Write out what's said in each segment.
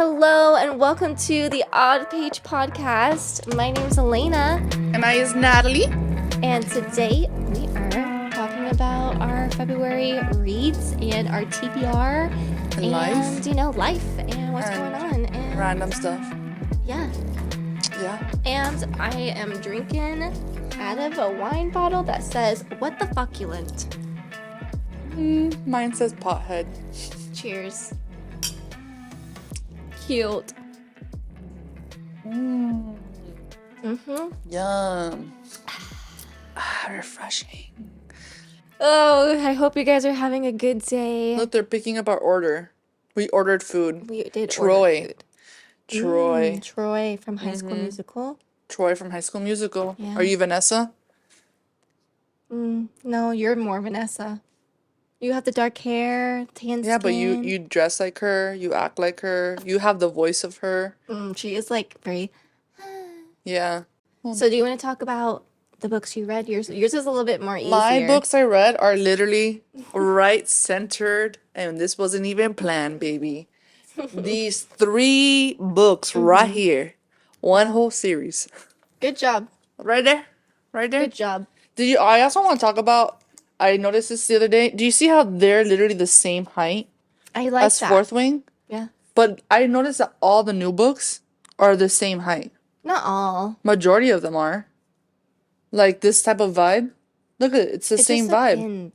Hello and welcome to the Odd Page podcast. My name is Alana. And I is Natalie. And today we are talking about our February reads and our TBR And life. Life and what's going on. And random stuff. Yeah. Yeah. And I am drinking out of a wine bottle that says, "What the fucculent." Mine says pothead. Cheers. Cute. Yum. Refreshing. Oh, I hope you guys are having a good day. Look, they're picking up our order. We ordered food. We did Troy. order food. Troy. Troy from High School Musical. Troy from High School Musical. Yeah. Are you Vanessa? No, you're more Vanessa. You have the dark hair, tan Yeah, skin. but you dress like her. You act like her. You have the voice of her. She is like very... Yeah. So do you want to talk about the books you read? Yours is a little bit more easier. My books I read are literally right centered, and this wasn't even planned, baby. These 3 books right here. One whole series. Good job. Right there. Right there. Good job. I also want to talk about, I noticed this the other day. Do you see how they're literally the same height I like as that. Fourth Wing? Yeah. But I noticed that all the new books are the same height. Not all. Majority of them are. Like this type of vibe. Look at it. It's the same vibe.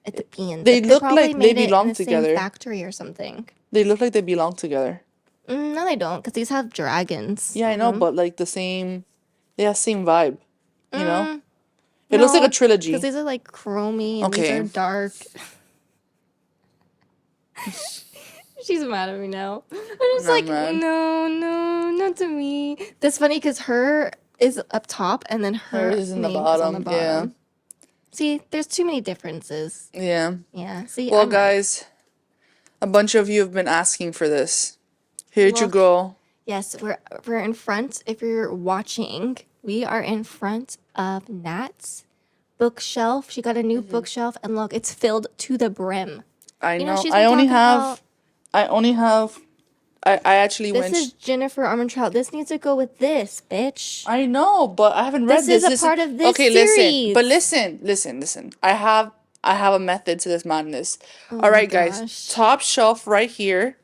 It depends. They look probably like they made it belong in the together. Same factory or something. They look like they belong together. No, they don't, because these have dragons. Yeah, I know, but like the same, they have same vibe. You know? It No, looks like a trilogy. Because these are like chromy and these Okay. are dark. She's mad at me now. I'm just Not like, mad. no, not to me. That's funny because her is up top and then her Hers is in the name is on the bottom. bottom. See, there's too many differences. Yeah. Yeah. See, Well, I'm guys, a bunch of you have been asking for this. Here you Well, go. Yes, we're in front. If you're watching, we are in front of Nat's bookshelf. She got a new bookshelf, and look, it's filled to the brim. I You know, know. she's I been only talking have. about- I actually This went. is Jennifer Armentrout. This needs to go with this, bitch. I know, but I haven't read This is a part of this okay, series. listen. I have a method to this madness. Oh All right, my guys. gosh. Top shelf right here.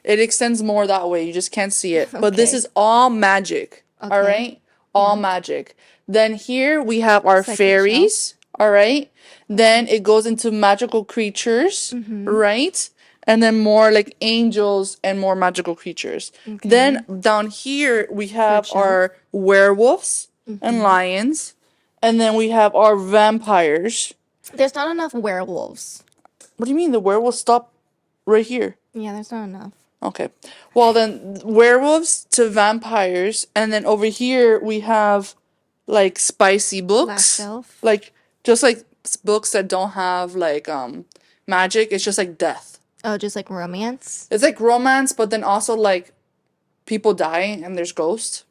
It extends more that way. You just can't see it. But this Okay. is all magic. All Okay. right? All magic. Then here we have our Second fairies. All right? Then it goes into magical creatures, right? And then more like angels and more magical creatures. Then down here we have shelf. our werewolves and lions. And then we have our vampires. There's not enough werewolves. What do you mean the werewolves stop right here? Yeah, there's not enough. Okay. Well, then werewolves to vampires, and then over here we have like spicy books. Last shelf. Like just like books that don't have like magic, it's just like death. Oh, just like romance. It's like romance, but then also like people die and there's ghosts.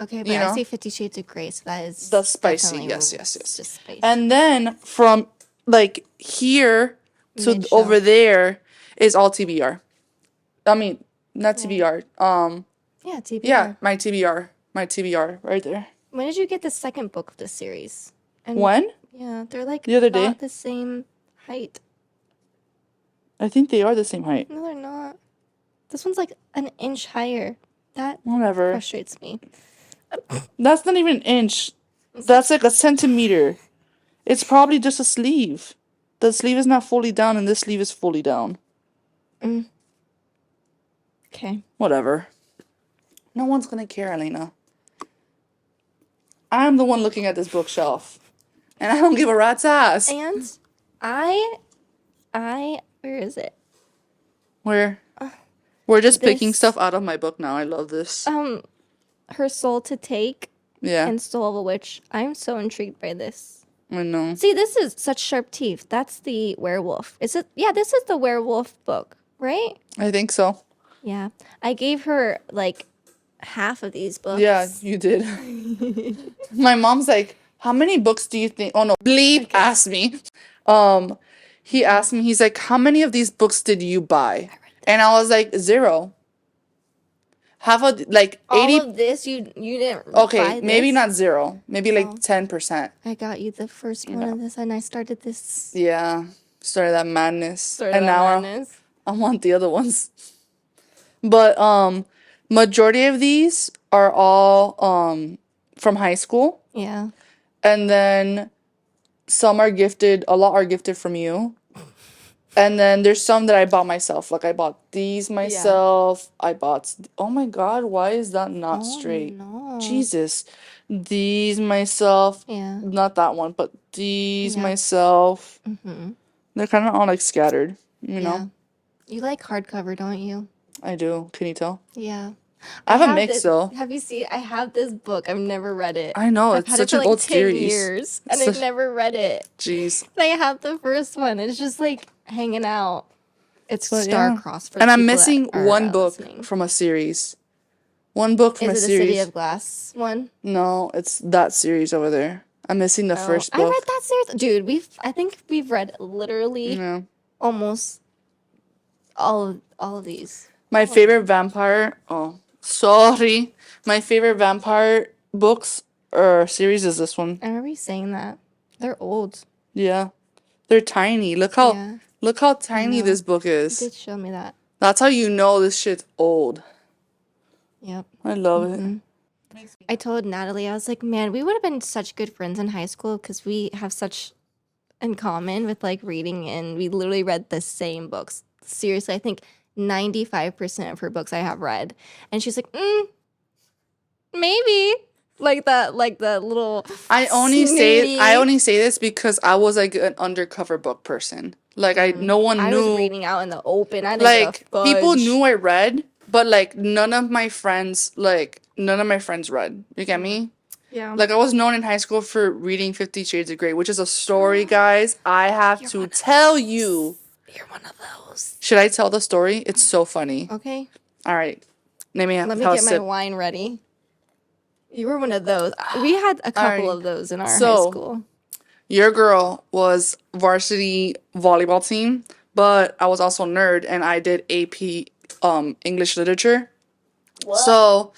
Okay, but You I know? see 50 Shades of Grey, so that's Spicy. definitely Yes. just spicy. And then from like here to Mid-shelf. over there is all TBR. I mean, not TBR. Yeah, TBR. Yeah, my TBR right there. When did you get the second book of this series? And When? Yeah, they're like The other day. about the same height. I think they are the same height. No, they're not. This one's like an inch higher. That Whatever. frustrates me. That's not even an inch. That's like a centimeter. It's probably just a sleeve. The sleeve is not fully down and this sleeve is fully down. Okay. Whatever. No one's gonna care, Elena. I'm the one looking at this bookshelf. And I don't give a rat's ass. And where is it? We're just picking this- stuff out of my book now. I love this. Her Soul to Take Yeah, and Soul of a Witch. I'm so intrigued by this. I know. See, this is such sharp teeth. That's the werewolf. Is it? Yeah, this is the werewolf book, right? I think so. Yeah. I gave her like half of these books. Yeah, you did. My mom's like, how many books do you think? Oh no, Bleep asked me. He asked me, he's like, how many of these books did you buy? And I was like, 0. half of like All 80. of this you didn't Okay, buy maybe this? not zero, maybe like Oh. 10%. I got you the first one of this, and I started this. Yeah, started that madness, Started and that now madness. I want the other ones. But majority of these are all from high school, Yeah. and then some are gifted. A lot are gifted from you. And then there's some that I bought myself. Like I bought these myself. I bought, oh my God, why is that not Oh straight? no. Jesus. These myself. Yeah. Not that one, but these Yep. myself. Mm-hmm. They're kind of all like scattered, you Yeah. know? You like hardcover, don't you? I do. Can you tell? Yeah. I have a have mix this. though. Have you seen? I have this book. I've never read it. I know, I've it's had it such for an like old 10 series. years, It's and I've such, never read it. jeez. And I have the first one. It's just like hanging out. It's But yeah. star-crossed for And the I'm people that missing are one book listening. from a series. One book from Is a it the City series. of Glass one? No, it's that series over there. I'm missing the Oh, first I read book. that series. Dude, I think we've read literally Yeah. almost all of these. My favorite vampire. Oh, sorry. My favorite vampire books or series is this one. I remember you saying that. They're old. Yeah. They're tiny. Yeah, Look how I tiny know. this book You is. did show me that. That's how you know this shit's old. Yep. I love it. I told Natalie, I was like, man, we would have been such good friends in high school because we have such in common with like reading, and we literally read the same books. Seriously, I think 95% of her books I have read. And she's like, maybe. Like that, like the little I snooty. only say this because I was like an undercover book person. Like no one I was knew. reading out in the open. I didn't give Like a people fudge. knew I read, but like none of my friends read. You get me? Yeah. Like I was known in high school for reading 50 Shades of Grey, which is a story, guys. I have to tell you. You're one of those. Should I tell the story? It's so funny. Okay. All right. Let me Let me have a get my sip. wine ready. You were one of those. We had a couple Alright. of those in our high So, school. your girl was varsity volleyball team, but I was also a nerd and I did AP English literature. So,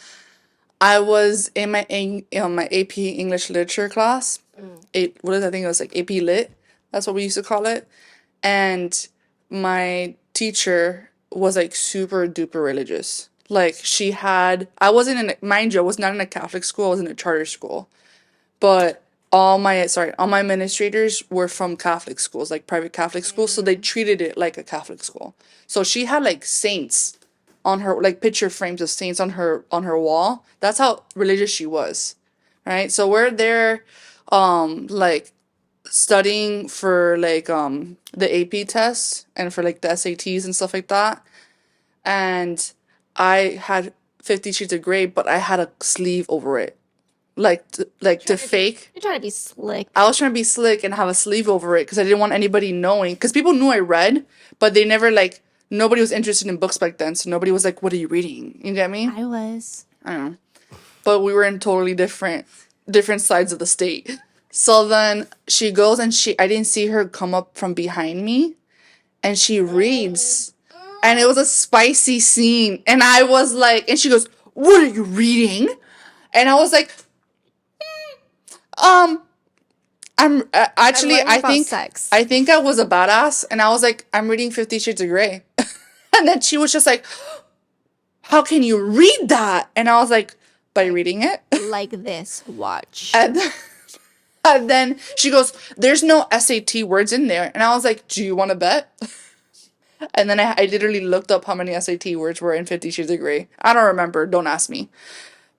I was in my AP English literature class. What is I think it was like AP Lit. That's what we used to call it. And my teacher was like super duper religious. Like I wasn't mind you, I was not in a Catholic school. I was in a charter school. But all my administrators were from Catholic schools, like private Catholic schools, so they treated it like a Catholic school. So she had like saints on her, like picture frames of saints on her wall. That's how religious she was, right? So we're there, like studying for like the AP tests and for like the SATs and stuff like that. And I had 50 Shades of Grey, but I had a sleeve over it, to fake. You're trying to be slick. I was trying to be slick and have a sleeve over it because I didn't want anybody knowing. Because people knew I read, but they never like nobody was interested in books back then, so nobody was like, "What are you reading?" You get me? I was. I don't know. But we were in totally different sides of the state. So then she goes and I didn't see her come up from behind me, and she reads, and it was a spicy scene, and I was like, and she goes, "What are you reading?" And I was like, I'm actually learning about sex. I think I was a badass, and I was like, I'm reading 50 Shades of Grey. And then she was just like, how can you read that? And I was like, by reading it. Like this. Watch. And, and then she goes, there's no SAT words in there. And I was like, do you want to bet? And then I literally looked up how many SAT words were in 50 Shades of Grey. I don't remember. Don't ask me.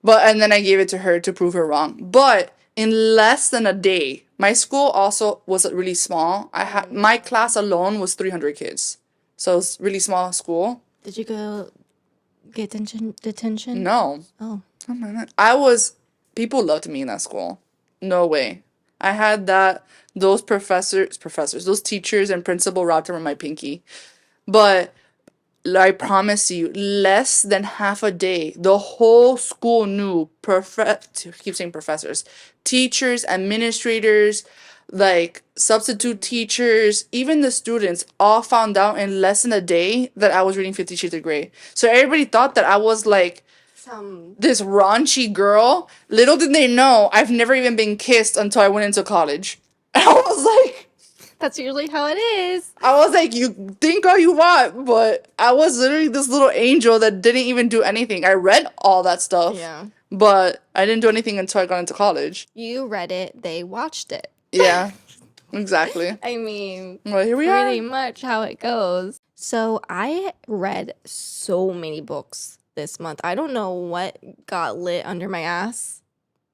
And then I gave it to her to prove her wrong. But in less than a day, my school also was really small. My class alone was 300 kids. So it was really small school. Did you go get detention? No. Oh. People loved me in that school. No way. I had those those teachers and principal wrapped around my pinky. But I promise you, less than half a day, the whole school knew, keep saying professors, teachers, administrators, like substitute teachers, even the students all found out in less than a day that I was reading 50 Shades of Grey. So everybody thought that I was like this raunchy girl. Little did they know, I've never even been kissed until I went into college. And I was like, That's usually how it is. you think all you want, but I was literally this little angel that didn't even do anything. I read all that stuff, Yeah. but I didn't do anything until I got into college. You read it, they watched it. Yeah, exactly. I mean, Well, here we pretty are. much how it goes. So I read so many books this month. I don't know what got lit under my ass,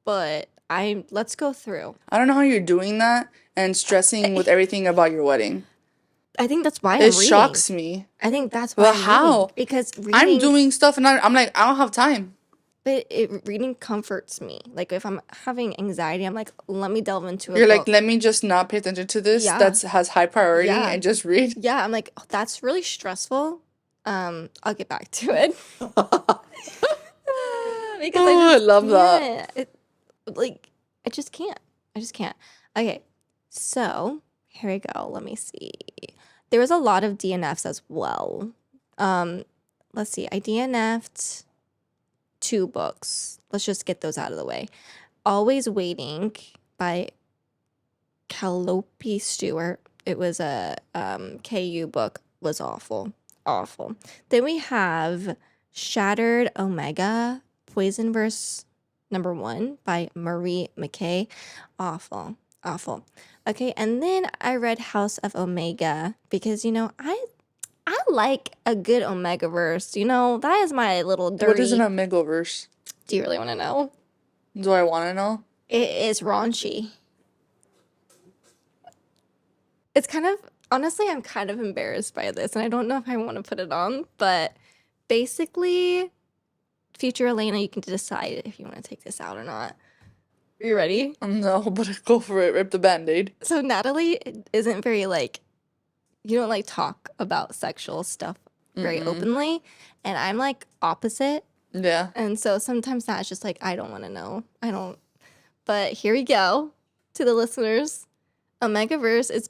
but let's go through. I don't know how you're doing that and stressing with everything about your wedding. I think that's why It I'm reading. shocks me. I think that's why But I'm how? reading. Because I'm reading, doing stuff and I'm like, I don't have time. but reading comforts me. Like if I'm having anxiety, I'm like, let me delve into a You're like, book. let me just not pay attention to this. Yeah. That's has high priority Yeah. and just read. Yeah, I'm like, oh, that's really stressful. I'll get back to it. Because Oh, I love that. I just can't. I just can't. Okay, so here we go. Let me see. There was a lot of DNFs as well. Let's see. I DNF'd 2 books. Let's just get those out of the way. Always Waiting by Calliope Stewart. It was a KU book. Was awful. Awful. Then we have Shattered Omega, Poison Verse #1 by Marie McKay. Awful. Awful. Okay, and then I read House of Omega because, I like a good Omega verse. That is my little dirty. What is an Omegaverse? Do you really want to know? Do I want to know? It is raunchy. It's honestly, I'm kind of embarrassed by this, and I don't know if I want to put it on, but basically, future Alana, you can decide if you want to take this out or not. Are you ready? No, but go for it. Rip the Band-Aid. So Natalie isn't very, you don't, talk about sexual stuff very openly, and I'm, opposite. Yeah. And so sometimes that's just, I don't want to know. But here we go to the listeners. Omegaverse is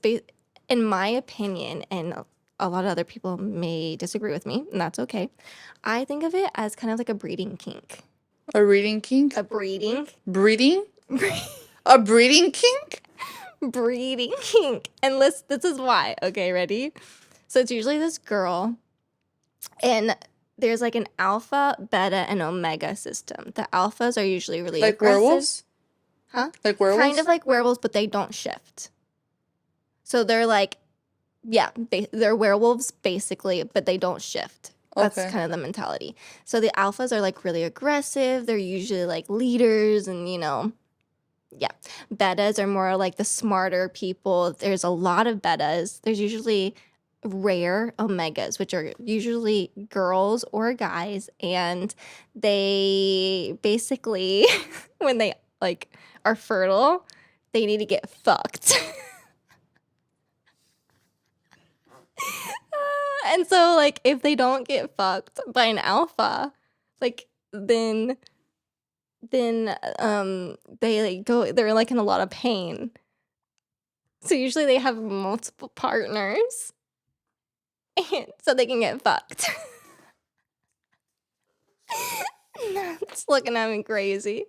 in my opinion, and a lot of other people may disagree with me, and that's okay. I think of it as kind of like a breeding kink. A reading kink? A breeding? Breeding? A breeding kink? Breeding kink. And this is why. Okay, ready? So it's usually this girl, and there's an alpha, beta, and omega system. The alphas are usually really like aggressive. Werewolves? Huh? Like werewolves? Kind of like werewolves, but they don't shift. So they're they're werewolves basically, but they don't shift. That's kind of the mentality. So the alphas are really aggressive. They're usually leaders and, yeah. Betas are more like the smarter people. There's a lot of betas. There's usually rare omegas, which are usually girls or guys. And they basically, when they are fertile, they need to get fucked. And so, if they don't get fucked by an alpha, then they they're in a lot of pain. So usually they have multiple partners, so they can get fucked. It's looking at me crazy.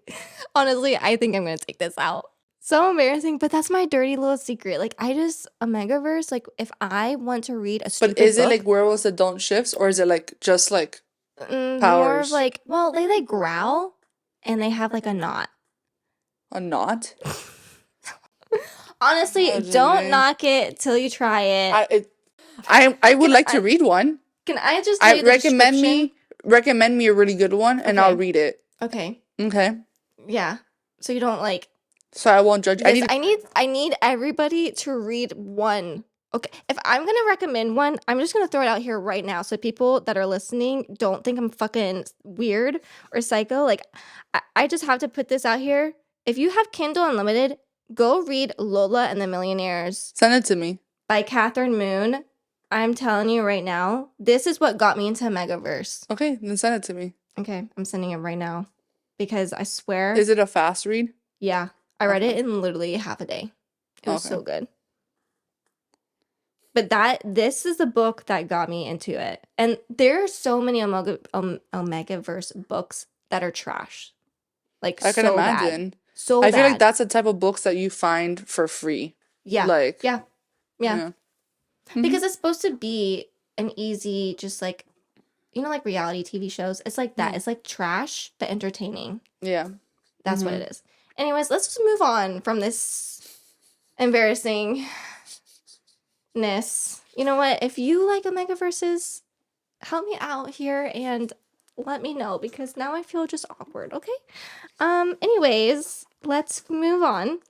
Honestly, I think I'm gonna take this out. So embarrassing, but that's my dirty little secret. Omegaverse, if I want to read a stupid book. But is it like werewolves that don't shift, or is it just powers? More of they growl, and they have a knot. A knot? Honestly, don't knock it till you try it. I would like to read one. Can I just tell you the recommend me a really good one, and I'll read it. Okay. Okay. Yeah. So you don't So I won't judge. I need everybody to read one. Okay. If I'm gonna recommend one, I'm just gonna throw it out here right now, so people that are listening don't think I'm fucking weird or psycho. I just have to put this out here. If you have Kindle Unlimited, go read Lola and the Millionaires. Send it to me. By Catherine Moon. I'm telling you right now, this is what got me into Megaverse. Okay, then send it to me. Okay, I'm sending it right now. Because I swear. Is it a fast read? Yeah. I read it in literally half a day. It was so good. But this is the book that got me into it. And there are so many Omegaverse books that are trash. Like, I can so bad. imagine. So I feel like bad. that's the type of books that you find for free. Yeah. Like, Yeah. Yeah. yeah. Mhm. Because it's supposed to be an easy, just like, you know, like reality TV shows. It's like that. It's like trash, but entertaining. Yeah. That's what it is. Anyways, let's just move on from this embarrassingness. You know what? If you like Omega Verses, help me out here and let me know, because now I feel just awkward, okay? Anyways, let's move on.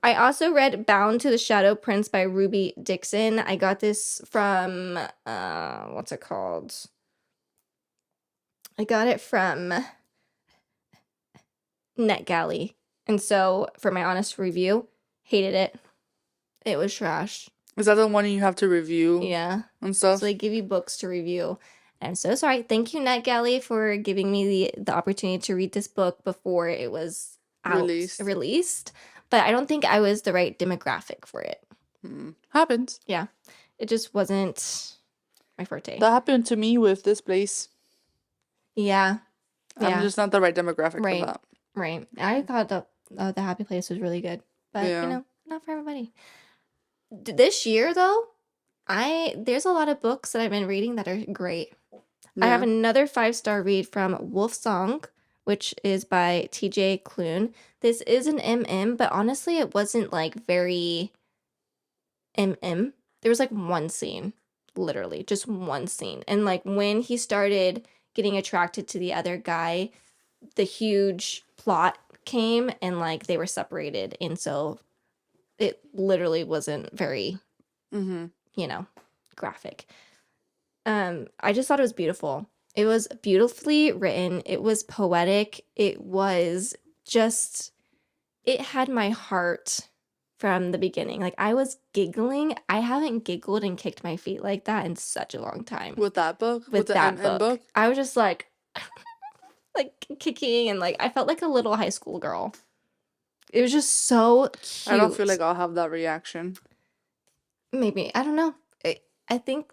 I also read Bound to the Shadow Prince by Ruby Dixon. I got this from what's it called? I got it from NetGalley. And so, for my honest review, hated it. It was trash. Is that the one you have to review? Yeah. And stuff? So they give you books to review. I'm so sorry. Thank you, NetGalley, for giving me the opportunity to read this book before it was released. But I don't think I was the right demographic for it. Happens. Yeah. It just wasn't my forte. That happened to me with this place. Yeah. I'm just not the right demographic for that. Right. I thought the Happy Place was really good. But, you know, not for everybody. This year, though, there's a lot of books that I've been reading that are great. Yeah. I have another 5-star read from Wolf Song, which is by TJ Klune. This is an MM, but honestly, it wasn't like very MM. There was like one scene, literally just one scene. And like when he started getting attracted to the other guy, the huge plot came and like they were separated. And so it literally wasn't very, you know, graphic. I just thought it was beautiful. It was beautifully written. It was poetic. It was just, it had my heart from the beginning. Like, I was giggling. I haven't giggled and kicked my feet like that in such a long time. With that book? With that book. I was just like, like kicking, and like, I felt like a little high school girl. It was just so cute. I don't feel like I'll have that reaction. Maybe. I don't know. I think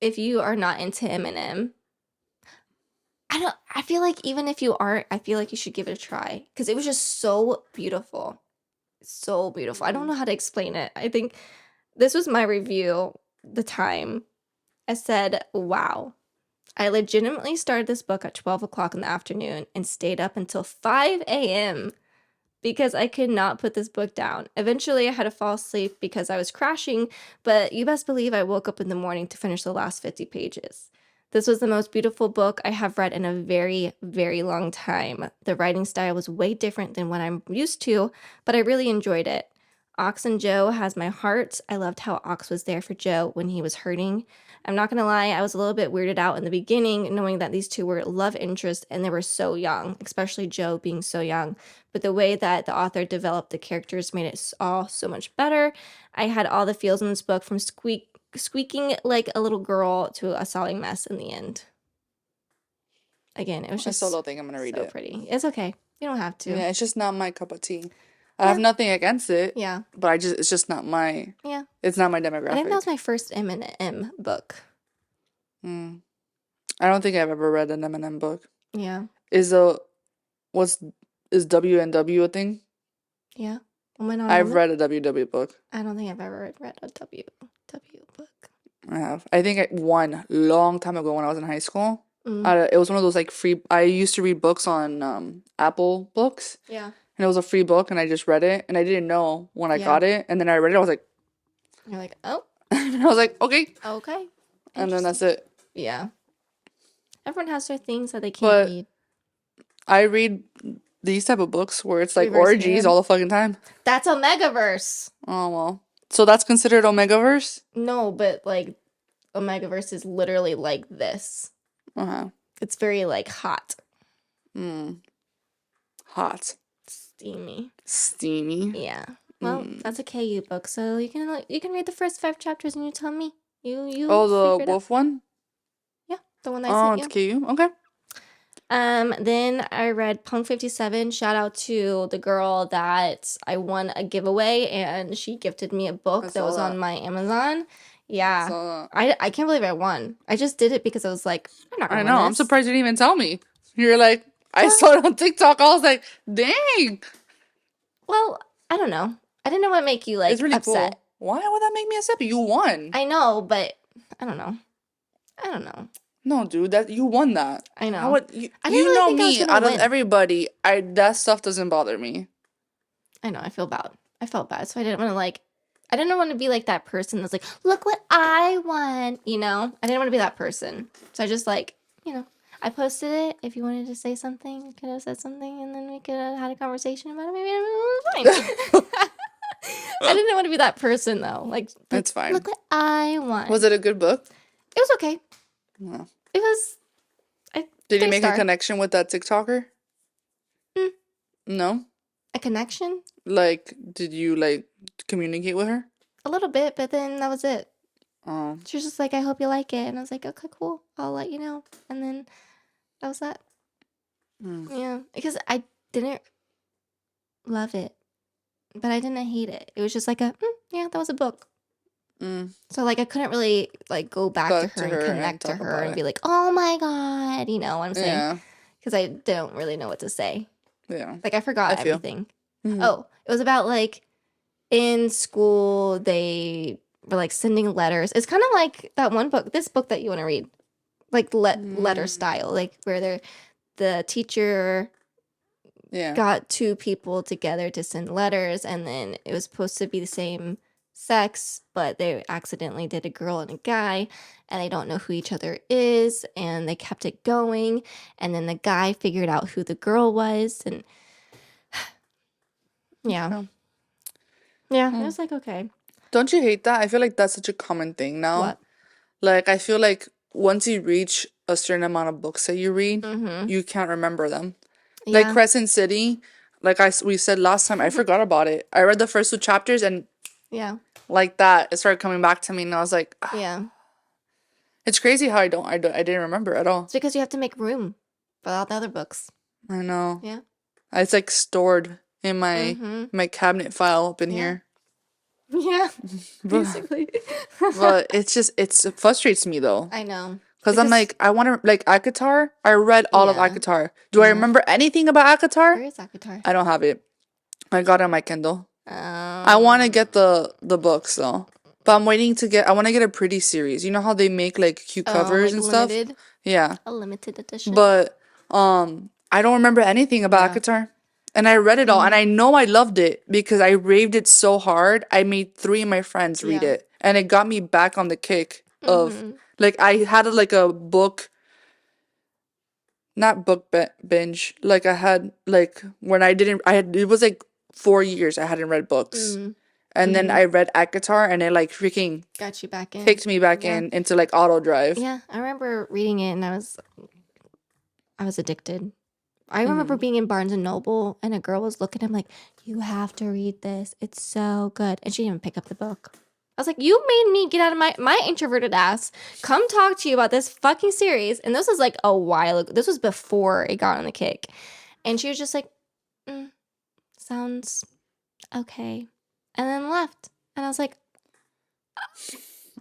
if you are not into Eminem, I feel like even if you aren't, I feel like you should give it a try, because it was just so beautiful. So beautiful. I don't know how to explain it. I think this was my review the time. I said, wow. I legitimately started this book at 12 o'clock in the afternoon and stayed up until 5 a.m. because I could not put this book down. Eventually, I had to fall asleep because I was crashing, but you best believe I woke up in the morning to finish the last 50 pages. This was the most beautiful book I have read in a very, very long time. The writing style was way different than what I'm used to, but I really enjoyed it. Ox and Joe has my heart. I loved how Ox was there for Joe when he was hurting. I'm not gonna lie, I was a little bit weirded out in the beginning, knowing that these two were love interests and they were so young, especially Joe being so young. But the way that the author developed the characters made it all so much better. I had all the feels in this book, from squeaking like a little girl to a sobbing mess in the end. Again, it was just, I still don't think I'm gonna read it. Pretty. It's okay. You don't have to. Yeah, it's just not my cup of tea. I have nothing against it. Yeah. But it's just not my. Yeah. It's not my demographic. I think that was my first M&M book. I don't think I've ever read an M&M book. Yeah. Is W&W a thing? Yeah. I've read a WW book. I don't think I've ever read a W book. I have. I think one long time ago when I was in high school. It was one of those like free. I used to read books on Apple Books. Yeah. And it was a free book, and I just read it, and I didn't know when I got it, and then I read it. I was like, you're like, oh. And I was like, okay. Okay. And then that's it. Yeah. Everyone has their things that they can't read. I read these type of books where it's like orgies all the fucking time. That's Omegaverse. Oh, well. So that's considered Omegaverse? No, but like Omegaverse is literally like this. Uh-huh. It's very like hot. Hot. Steamy. Yeah. Well, that's a KU book, so you can read the first 5 chapters and you tell me. You. Oh, the wolf one? Yeah, the one that I sent you. Oh, it's KU. Okay. Then I read Punk 57. Shout out to the girl that I won a giveaway, and she gifted me a book that was on my Amazon. Yeah. I can't believe I won. I just did it because I was like, I'm not gonna win this. I'm surprised you didn't even tell me. You're like, I saw it on TikTok. I was like, dang. Well, I don't know. I didn't know what make you like It's really upset. cool. Why would that make me upset? You won. I know, but I don't know. I don't know. No, dude, that you won that. I How know. would you, I didn't you really know think I was me, gonna out of win. everybody, that stuff doesn't bother me. I know. I feel bad. I felt bad, so I didn't want to like. I didn't want to be like that person that's like, look what I won. You know. I didn't want to be that person, so I just like, I posted it. If you wanted to say something, you could have said something, and then we could have had a conversation about it. Maybe it was fine. I didn't want to be that person though. Like, It's fine. look what I won. Was it a good book? It was okay. No. It was. Did you make a connection with that TikToker? Mm. No? A connection? Like, did you, like, communicate with her? A little bit, but then that was it. Oh. She was just like, I hope you like it. And I was like, okay, cool. I'll let you know. And then that was that. Yeah. Because I didn't love it, but I didn't hate it. It was just like yeah, that was a book. So, like, I couldn't really, like, go back to her and connect to her and be like, oh, my God. You know what I'm saying? Yeah. Because I don't really know what to say. Yeah. Like, I forgot everything. Oh, it was about, like, in school, they were, like, sending letters. It's kind of like that one book, this book that you want to read. Like, letter style. Like, where the teacher got two people together to send letters. And then it was supposed to be the same sex, but they accidentally did a girl and a guy, and they don't know who each other is, and they kept it going, and then the guy figured out who the girl was, and yeah, it was like, okay. Don't you hate that? I feel like that's such a common thing now. What? Like, I feel like once you reach a certain amount of books that you read, you can't remember them. Yeah. Like Crescent City, like we said last time, I forgot about it. I read the first 2 chapters and like that, it started coming back to me, and I was like, yeah. It's crazy how I didn't remember at all. It's because you have to make room for all the other books. I know. Yeah. It's like stored in my my cabinet file up in here. Yeah, basically. But it frustrates me though. I know. Because I'm like, I want to, like, Akatar. I read all of Akatar. Do I remember anything about Akatar? Where is Akatar? I don't have it. I got it on my Kindle. I want to get the books though. But I'm waiting to I want to get a pretty series. You know how they make like cute covers and stuff? Limited? Yeah. A limited edition. But I don't remember anything about Akatar. And I read it all, and I know I loved it because I raved it so hard. I made 3 of my friends read it, and it got me back on the kick of like I had like a book, not book binge. Like I had like when it was like 4 years I hadn't read books, and then I read Akatar, and it like freaking got you back in, kicked me back into like auto drive. Yeah, I remember reading it, and I was addicted. I remember being in Barnes and Noble, and a girl was looking at him like, you have to read this. It's so good. And she didn't even pick up the book. I was like, you made me get out of my introverted ass, come talk to you about this fucking series. And this was like a while ago. This was before it got on the kick. And she was just like, sounds okay. And then left. And I was like,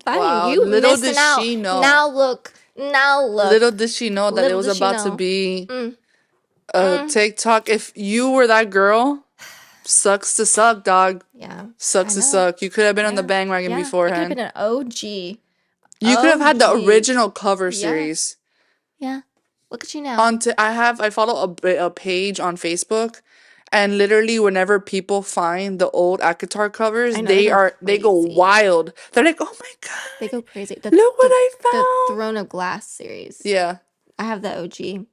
wow, you little missing did out. she know. Now look. Little did she know that it was about to be TikTok. If you were that girl, sucks to suck, dog. Yeah. Sucks to suck. You could have been on the bandwagon beforehand. You could have been an OG. You could have had the original cover series. Yeah. Look at you now. I follow a page on Facebook, and literally whenever people find the old Akatar covers, they go wild. They're like, oh my god. They go crazy. Look what I found. The Throne of Glass series. Yeah. I have the OG.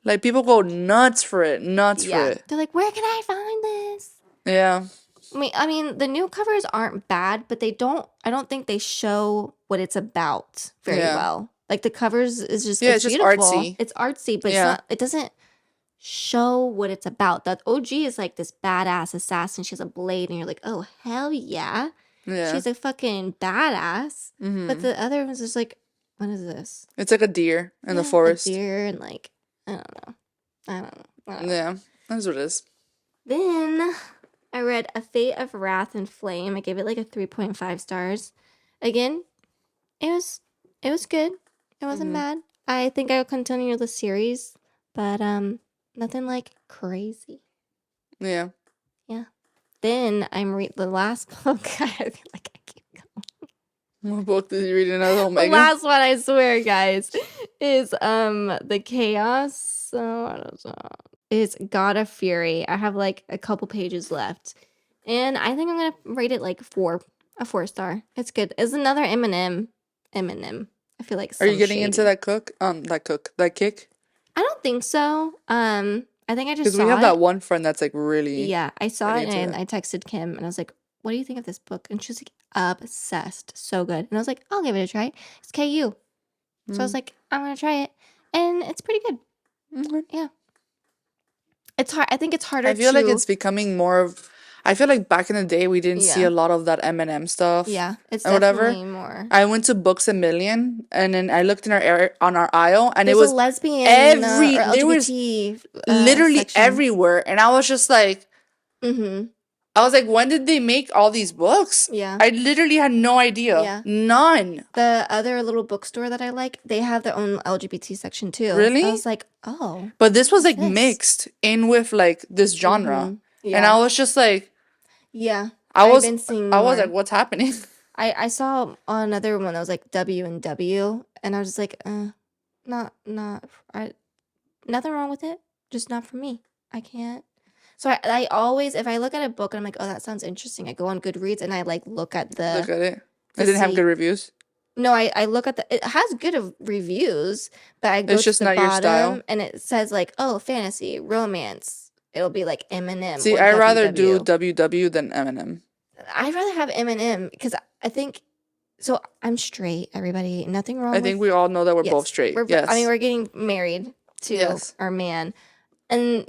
Like, people go nuts for it. They're like, where can I find this? Yeah. I mean, the new covers aren't bad, but I don't think they show what it's about very well. Like, the covers is just, it's beautiful. Artsy. It's artsy, but it doesn't show what it's about. The OG is like this badass assassin. She has a blade, and you're like, oh, hell yeah. She's a fucking badass. But the other one's just like, what is this? It's like a deer in the forest. A deer, and like, I don't know. Yeah, that's what it is. Then I read A Fate of Wrath and Flame. I gave it like a 3.5 stars. Again, it was good. It wasn't bad. I think I'll continue the series, but Nothing like crazy. Yeah. Yeah. Then I'm the last book. I feel like I keep going. What book did you read in another The Omega? last one, I swear, guys, is the Chaos. Is God of Fury. I have like a couple pages left, and I think I'm gonna rate it like a 4-star. It's good. It's another Eminem. I feel like Are you some getting into shady. that kick? I don't think so. I think I just Because we saw have it. that one friend that's like really Yeah, I saw really it into and that. I texted Kim and I was like, "What do you think of this book?" And she was like, "Obsessed, so good." And I was like, "I'll give it a try." It's KU, so I was like, "I'm gonna try it," and it's pretty good. Okay. Yeah, it's hard. I think it's harder I feel like to. it's becoming more of. I feel like back in the day we didn't see Yeah, a lot of that Eminem stuff yeah, it's and whatever. definitely more. I went to Books a Million and then I looked in our on our aisle and it There's a was lesbian or there was LGBT literally section. everywhere and I was just like Mm-hmm. I was like, when did they make all these books? Yeah, I literally had no idea. yeah. None. The other little bookstore that I like, they have their own LGBT section too. I Really? was like, "Oh, But this was what's like this?" mixed in with like this genre. Mm-hmm. And I Yeah. was just like Yeah. I I've was been seeing I was like, more. what's happening? I saw another one that was like W and W, and I was just like, not I nothing wrong with it, just not for me. I can't. So I always, if I look at a book and I'm like, oh, that sounds interesting, I go on Goodreads and I like look at Look the at it. It to didn't have good see. reviews. No, I look at it has good reviews, but I go It's to just the not your bottom style. and it says like, oh, fantasy, romance. It'll be like Eminem See, or I rather do WW. WW than Eminem. I'd rather have Eminem because I think so. I'm straight, everybody. Nothing I wrong think with we all know that we're both yes. straight. I mean, Yes. we're getting married to Yes. our man, and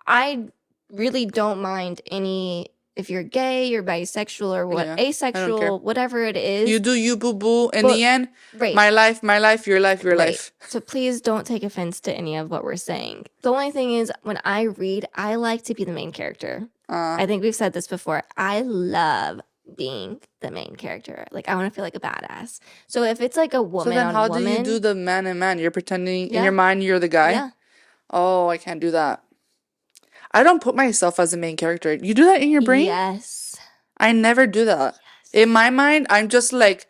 I really don't mind any if you're gay, you're bisexual, or what Yeah. I don't care. asexual, whatever it You is. do you, boo boo. In the But end, right, my life, your life, your right. life. So please don't take offense to any of what we're saying. The only thing is, when I read, I like to be the main character. I think we've said this before. I love being the main character. Like, I want to feel like a badass. So if it's like a So woman then on how do you do woman, the man and man? You're pretending in yeah, your mind you're the guy? yeah, Oh, I can't do that. I don't put myself as a main character. You do that in your brain? yes, I never do that. In yes, my mind, I'm just like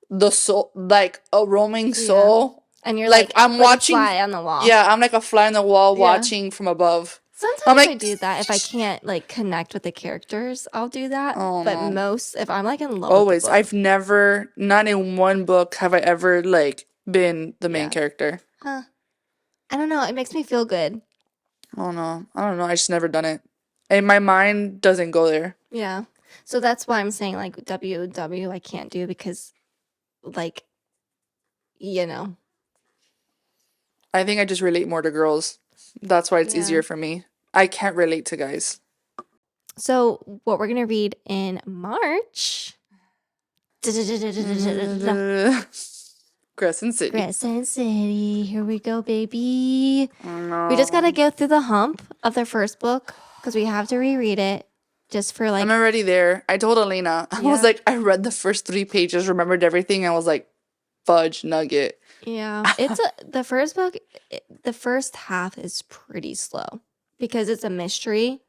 the soul, like a roaming yeah. soul. And you're Like I'm like a watching, fly on the wall. yeah, I'm like a fly on the wall Yeah. watching from above. I'm Sometimes I like, do that if I can't like connect with the characters. I'll do that. oh But no. most, if I'm like in love with the Always. book, I've never, not in one book have I ever like been the main yeah, character. huh? I don't know. It makes me feel good. Oh no. I don't know. I just never done it. And my mind doesn't go there. Yeah. So that's why I'm saying like WW I can't do because like you know. I think I just relate more to girls. That's why it's Yeah. easier for me. I can't relate to guys. So what we're gonna read in March. Crescent City. Crescent City. Here we go, baby. No. We just gotta go through the hump of the first book because we have to reread it just for like I'm already there. I told Elena, I was yeah. like, I read the first 3 pages, remembered everything. I was like, fudge nugget. Yeah. It's the first book, the first half is pretty slow because it's a mystery.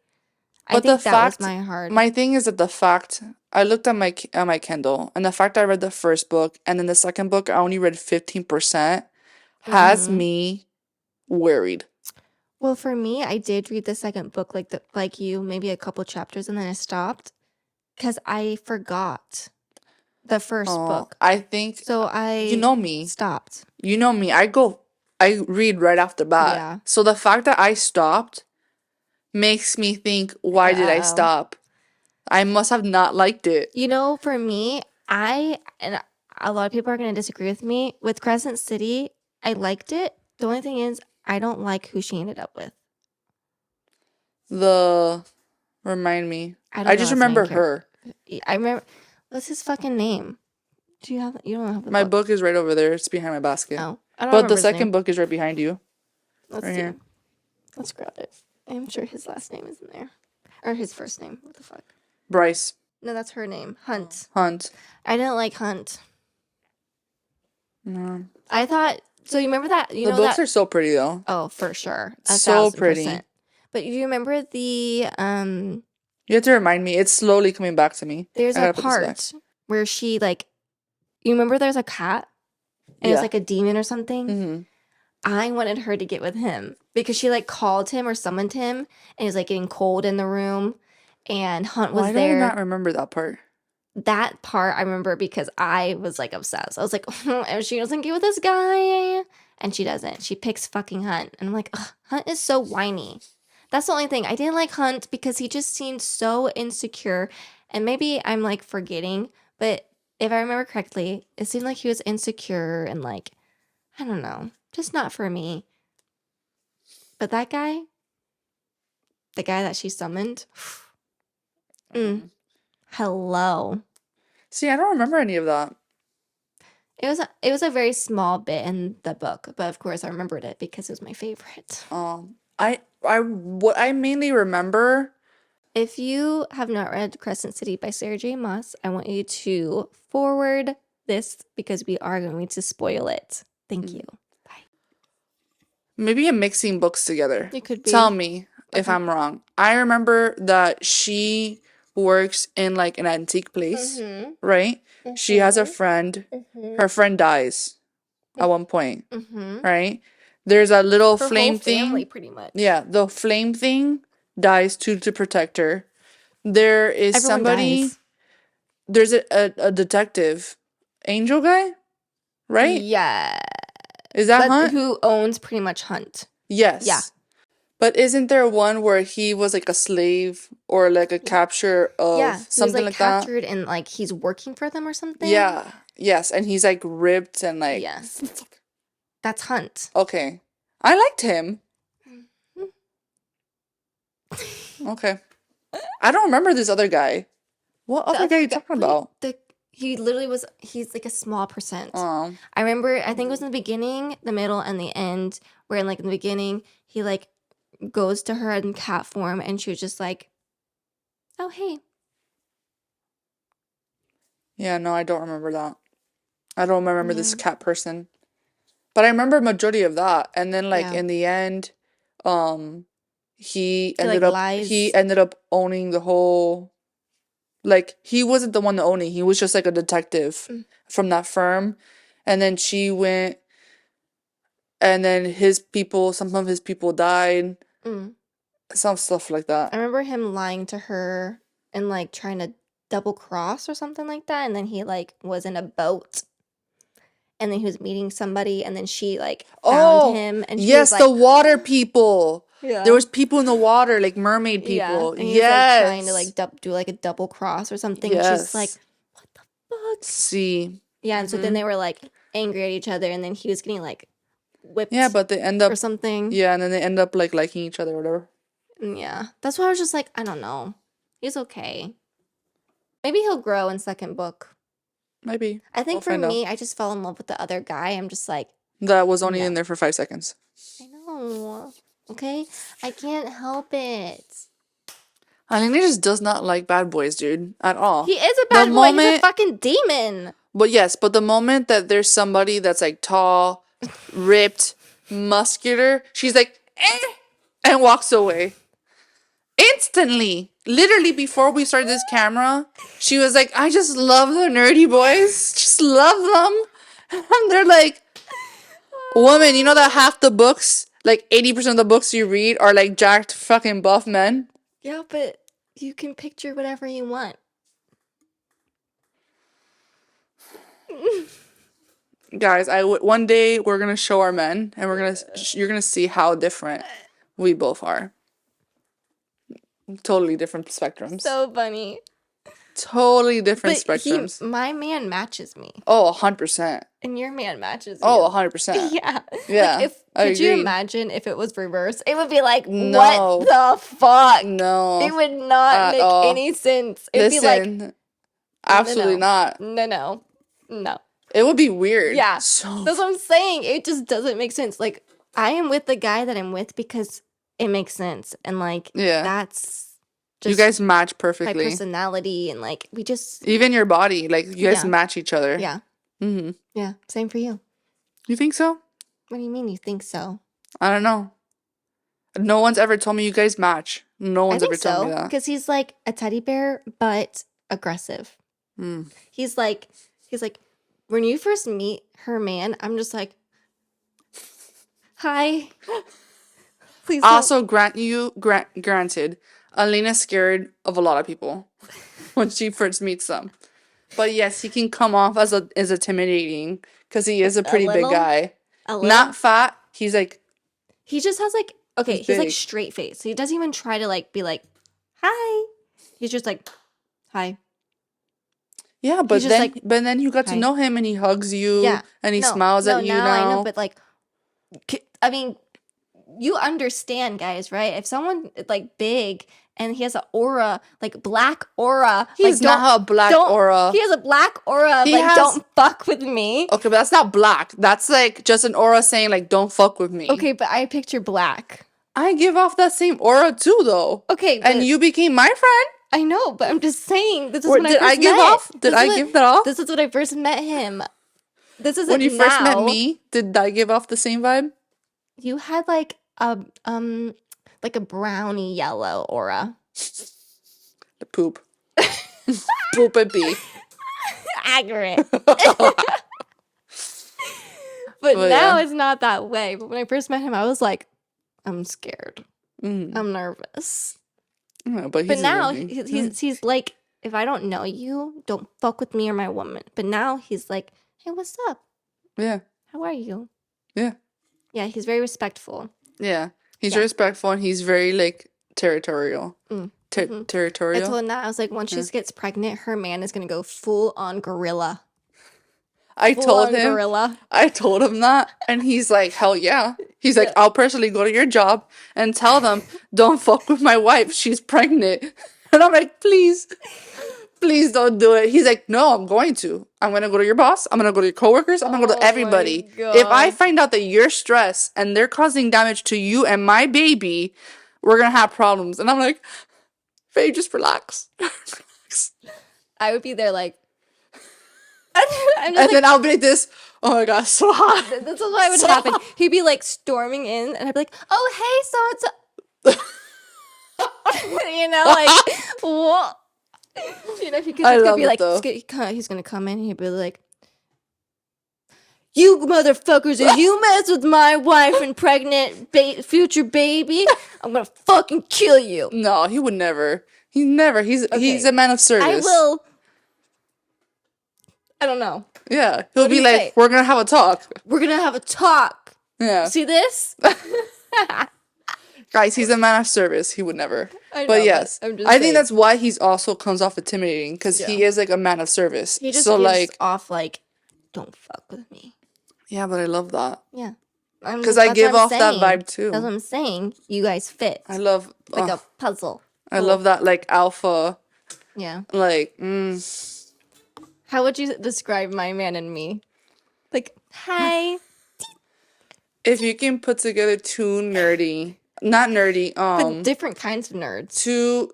I But the think that was fact, my hard. my thing is that the fact, I looked at my Kindle, and the fact I read the first book and then the second book I only read 15% has me worried. Well, for me, I did read the second book like you, maybe a couple chapters, and then I stopped because I forgot the first book. I think So you I know me. stopped. You know me. I read right off the bat. Yeah. So the fact that I stopped makes me think, why did I Uh-oh. stop? I must have not liked it. For me, and a lot of people are going to disagree with me. With Crescent City, I liked it. The only thing is, I don't like who she ended up with. Remind me. I don't I know just his main remember character. her. I remember, what's his fucking name? You don't have the My book. book is right over there. It's behind my basket. Oh, I don't But remember the his name. second book is right behind you. Let's Right see. here. Let's grab it. I'm sure his last name is in there. Or his first name. What the fuck? Bryce. No, that's her name. Hunt. Hunt. I didn't like Hunt. No. I thought So you remember that? You The know books that? are so pretty though. Oh, for sure, So pretty. 1,000%. But you remember the You have to remind me. It's slowly coming back to me. there's I a gotta put this back. part where she like, you remember there's a cat and it's Yeah. like a demon or something. Mm-hmm. I wanted her to get with him because she like called him or summoned him and it was like getting cold in the room and Hunt was Why do I not there. remember that part? That part I remember because I was like obsessed. I was like, and she doesn't get with this guy. And she doesn't. She picks fucking Hunt. And I'm like, ugh, Hunt is so whiny. That's the only thing. I didn't like Hunt because he just seemed so insecure. And maybe I'm like forgetting, but if I remember correctly, it seemed like he was insecure and like, I don't know, just not for me. But that guy, the guy that she summoned, hello. See, I don't remember any of that. It was a very small bit in the book, but of course I remembered it because it was my favorite. What I mainly remember. If you have not read Crescent City by Sarah J. Maas, I want you to forward this because we are going to spoil it. Thank you. Bye. Maybe I'm mixing books together. It could be. Tell me if I'm wrong. I remember that she works in like an antique place, right? She has a friend. Her friend dies at one point, right? There's a little Her flame whole family, thing. pretty much. Yeah, the flame thing dies to protect her. There is Everyone somebody. dies. There's a detective, angel guy, right? Yeah. Is that Hunt? Who owns pretty much Hunt. Yes. Yeah. But isn't there one where he was like a slave or like a capture of something he was, like that? captured and like he's working for them or something. Yeah. Yes, and he's like ripped and like. Yeah. That's Hunt. Okay. I liked him. Okay. I don't remember this other guy. What other guy are you talking about? He literally was, he's like a small percent. Oh. I remember, I think it was in the beginning, the middle, and the end, where in like in the beginning, he like goes to her in cat form and she was just like, oh, hey. Yeah, no, I don't remember that. I don't remember this cat person. But I remember majority of that. And then like in the end, he ended up owning the whole, like he wasn't the one to own it. He was just like a detective from that firm. And then she went and then some of his people died. Some stuff like that. I remember him lying to her and like trying to double cross or something like that. And then he like was in a boat. And then he was meeting somebody, and then she like found him, and she was like, the water people. Yeah, there was people in the water, like mermaid people. And he was like trying to like do like a double cross or something. Yes. And she's like, "What the fuck?" See. Yeah, and so then they were like angry at each other, and then he was getting like whipped. Yeah, but they end up or something. Yeah, and then they end up like liking each other or whatever. Yeah, that's why I was just like, I don't know. He's okay. Maybe he'll grow in second book. Maybe. I think for me, I just fell in love with the other guy. I'm just like, that was only in there for 5 seconds. I know. Okay? I can't help it. Alana just does not like bad boys, dude, at all. He is a bad boy. He's a fucking demon. But yes, but the moment that there's somebody that's like tall, ripped, muscular, she's like, and walks away. Instantly. Literally before we started this camera, she was like, I just love the nerdy boys. Just love them. And they're like, woman, you know that half the books, like 80% of the books you read are like jacked fucking buff men? Yeah, but you can picture whatever you want. Guys, one day we're gonna show our men, and you're gonna see how different we both are. Totally different spectrums. So funny. Totally different spectrums. My man matches me. Oh, 100%. And your man matches you. Oh, 100%. Yeah. Yeah. Could you imagine if it was reversed? It would be like, No. what the fuck? No. It would not make any sense. It'd be like, absolutely not. No. It would be weird. Yeah. That's what I'm saying. It just doesn't make sense. Like, I am with the guy that I'm with because it makes sense. And like, that's just you guys match perfectly. my personality and like, we just. Even your body. Like, you guys match each other. Yeah. Mm-hmm. Yeah. Same for you. You think so? What do you mean you think so? I don't know. No one's ever told me you guys match. No I one's think ever told me so that. because he's like a teddy bear, but aggressive. Mm. He's like, when you first meet her man, I'm just like, hi. Please don't. Also, granted, Alina's scared of a lot of people when she first meets them. But yes, he can come off as intimidating because he is a pretty big guy. A little. Not fat. He's like, he just has like, okay, he's he's like big. straight face. He doesn't even try to like be like, hi. He's just like, hi. Yeah, but just then like, but then you got to hi. know him and he hugs you Yeah. and he No, smiles no, at you now I know, now. but like, I mean, you understand, guys, right? If someone like big and he has an aura, like black aura, He's like not a black aura. He has a black aura. He Like, has- don't fuck with me. Okay, but that's not black. That's like just an aura saying like, don't fuck with me. Okay, but I picture black. I give off that same aura too, though. Okay, and but you became my friend. I know, but I'm just saying this is Or when did I first I give met. off? Did I give that off? This is when I first met him. This isn't When you first met now. me, did I give off the same vibe? You had like a brownie yellow aura. The poop. Poop and pee. Accurate. But now yeah. it's not that way. But when I first met him, I was like, I'm scared. Mm. I'm nervous. Yeah, but now he's like, if I don't know you, don't fuck with me or my woman. But now he's like, hey, what's up? Yeah. How are you? Yeah. Yeah, he's very respectful. Yeah. He's respectful and he's very like territorial. Territorial. I told Nat, I was like, once she gets pregnant, her man is gonna go full on gorilla. I told him that, and he's like, hell yeah. He's like, I'll personally go to your job and tell them, don't fuck with my wife, she's pregnant. And I'm like, please don't do it. He's like, no, I'm going to. I'm going to go to your boss. I'm going to go to your coworkers. I'm going to go to everybody. If I find out that you're stressed and they're causing damage to you and my baby, we're going to have problems. And I'm like, babe, just relax. I would be there like, and then I'll be like this, oh my gosh, so hot. That's what would happen. He'd be like storming in, and I'd be like, "Oh, hey, so you know, like what? You know, he's gonna be like, he's gonna come in, and he'd be like, "You motherfuckers, if you mess with my wife and pregnant future baby, I'm gonna fucking kill you." No, he would never. He's a man of service. I will. I don't know. Yeah, he'll be like, we're gonna have a talk. We're gonna have a talk. Yeah. See this? Guys, he's a man of service. He would never. I know, but yes, but I think that's why he's also comes off intimidating because he is like a man of service. He just gives off like, don't fuck with me. Yeah, but I love that. Yeah. Because I give off that vibe too. That's what I'm saying. You guys fit. I love like a puzzle. I love that like alpha. Yeah. Like. How would you describe my man and me? Like, hi. If you can put together two nerdy, not nerdy, but different kinds of nerds. Two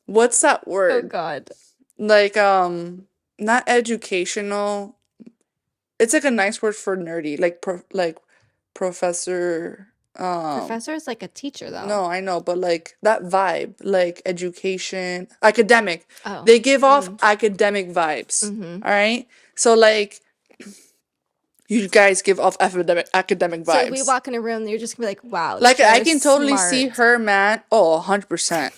what's that word? Oh God. Like not educational. It's like a nice word for nerdy, like professor. Professor is like a teacher, though. No, I know, but like that vibe, like education, academic. Oh. They give off academic vibes. All right, so like you guys give off academic vibes. So if we walk in a room, you're just gonna be like, wow. Like I can totally see her man. Oh, 100%.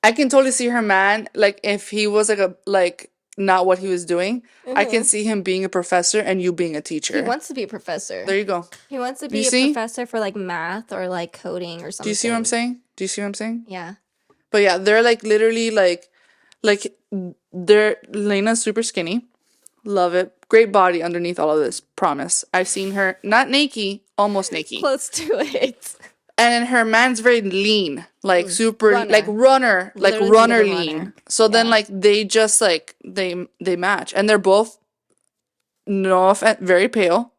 I can totally see her man. Like if he was like not what he was doing, I can see him being a professor and you being a teacher. He wants to be a professor. There you go. He wants to be a professor for like math or like coding or something. Do you see what I'm saying? Yeah. But yeah, they're like literally like Lena's super skinny. Love it. Great body underneath all of this. Promise. I've seen her not naked, almost naked. Close to it. And then her man's very lean, like super, like runner lean. So then like they just like they match, and they're both very pale.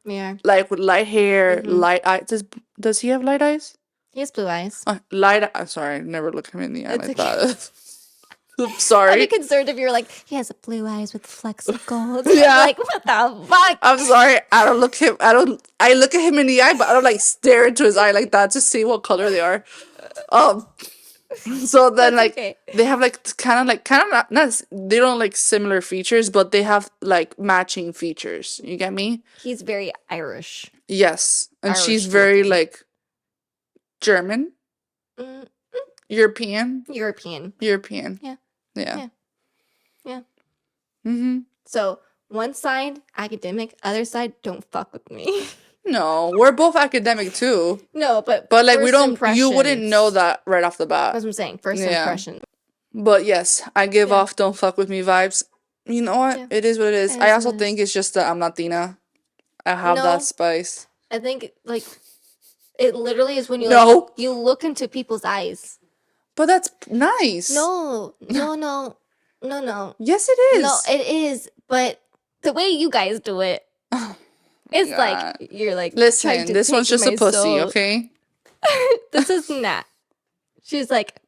Yeah. Like with light hair, light eyes. Does he have light eyes? He has blue eyes. I'm sorry, I never look him in the eye like that. Oops, sorry. I'd be concerned if you're like, he has blue eyes with flecks of gold. Yeah. Like, what the fuck? I'm sorry. I look at him in the eye, but I don't like stare into his eye like that to see what color they are. So then That's like okay. they have like kind of not they don't like similar features, but they have like matching features. You get me? He's very Irish. Yes, and she's Irish very looking. like German, Mm, European. European. Yeah. Yeah. Yeah. Mhm. So one side academic, other side don't fuck with me. No, we're both academic too. No, but like we first don't. You wouldn't impressions. know that right off the bat. That's what I'm saying. First Yeah. impression. But yes, I give Yeah. off "don't fuck with me" vibes. You know what? Yeah. It is what it is. It I is also what it think is. it's just that I'm Latina. I have No. that spice. I think like it literally is when you No. like, you look into people's eyes. But that's nice. No. Yes, it is. No, it is. But the way you guys do it, it's God. like you're like Listen, trying to this take one's just my a pussy, soul. okay? This is Nat. She's like,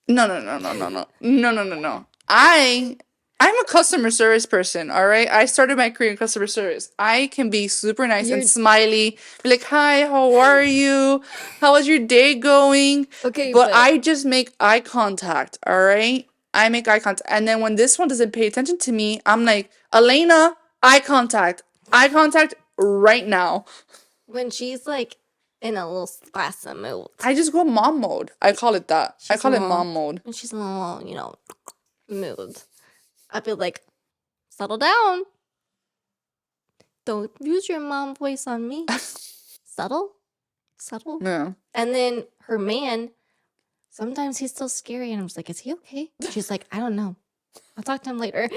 No. I'm a customer service person, all right? I started my career in customer service. I can be super nice and smiley. Be like, "Hi, how are you? How was your day going?" okay, But I just make eye contact, all right? I make eye contact. And then when this one doesn't pay attention to me, I'm like, "Elena, eye contact. Eye contact right now." when she's like in a little spasm mood. I just go mom mode. I call it that. I She's call it mom. mom mode. When she's in a little, mood. I feel like, settle down. Don't use your mom voice on me. Subtle. Yeah. And then her man, sometimes he's still scary, and I'm just like, is he okay? She's like, I don't know. I'll talk to him later.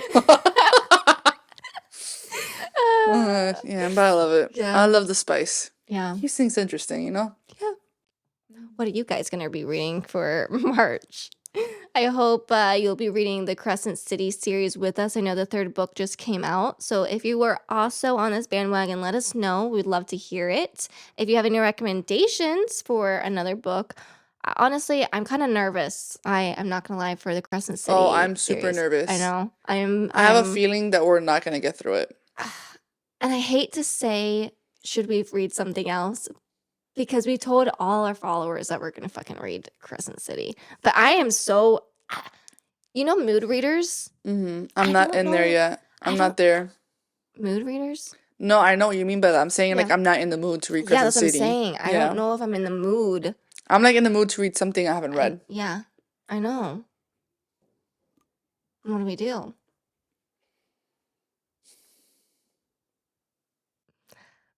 Yeah, but I love it. Yeah. I love the spice. Yeah. He sings interesting, you know? Yeah. What are you guys going to be reading for March? I hope you'll be reading the Crescent City series with us. I know the third book just came out. So if you were also on this bandwagon, let us know. We'd love to hear it. If you have any recommendations for another book, honestly, I'm kind of nervous. I'm not going to lie, for the Crescent City Oh, I'm super series. nervous. I know. I have a feeling that we're not going to get through it. And I hate to say, should we read something else? Because we told all our followers that we're going to fucking read Crescent City. But I am so... mood readers? Mm-hmm. I'm not in there yet. I'm not there. Mood readers? No, I know what you mean by that. I'm saying, like, Yeah. I'm not in the mood to read Yeah, Crescent that's what I'm City. saying. I don't know if I'm in the mood. I'm, like, in the mood to read something I haven't read. Yeah, I know. What do we do?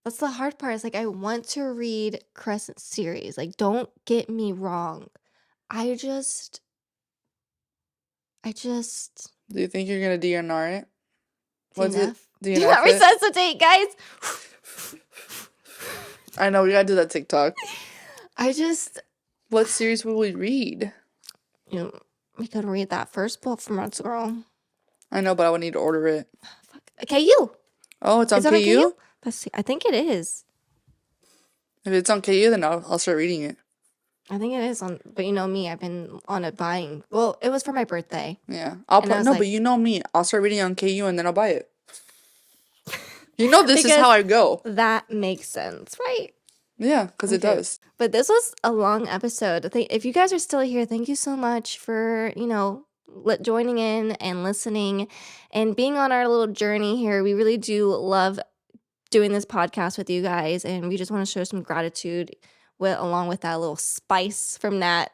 That's the hard part. It's like, I want to read Crescent series. Like, don't get me wrong. I just... Do you think you're going to DNR it? What's it? Do not resuscitate, guys. I know, we gotta do that TikTok. What series will we read? We could read that first book from Red Girl. I know, but I would need to order it. KU. Oh, it's on KU? Let's see. I think it is. If it's on KU, then I'll start reading it. I think it is on, but you know me, I've been on it buying. Well, it was for my birthday. Yeah, but you know me. I'll start reading on KU and then I'll buy it. You know, this is how I go. That makes sense, right? Yeah, because it does. But this was a long episode. If you guys are still here, thank you so much for, joining in and listening and being on our little journey here. We really do love doing this podcast with you guys, and we just want to show some gratitude along with that little spice from Nat.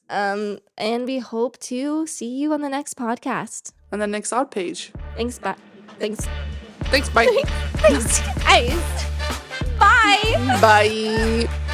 And we hope to see you on the next podcast. On the next odd page. Thanks, bye. Thanks. Thanks, bye. Thanks, guys. Bye. Bye.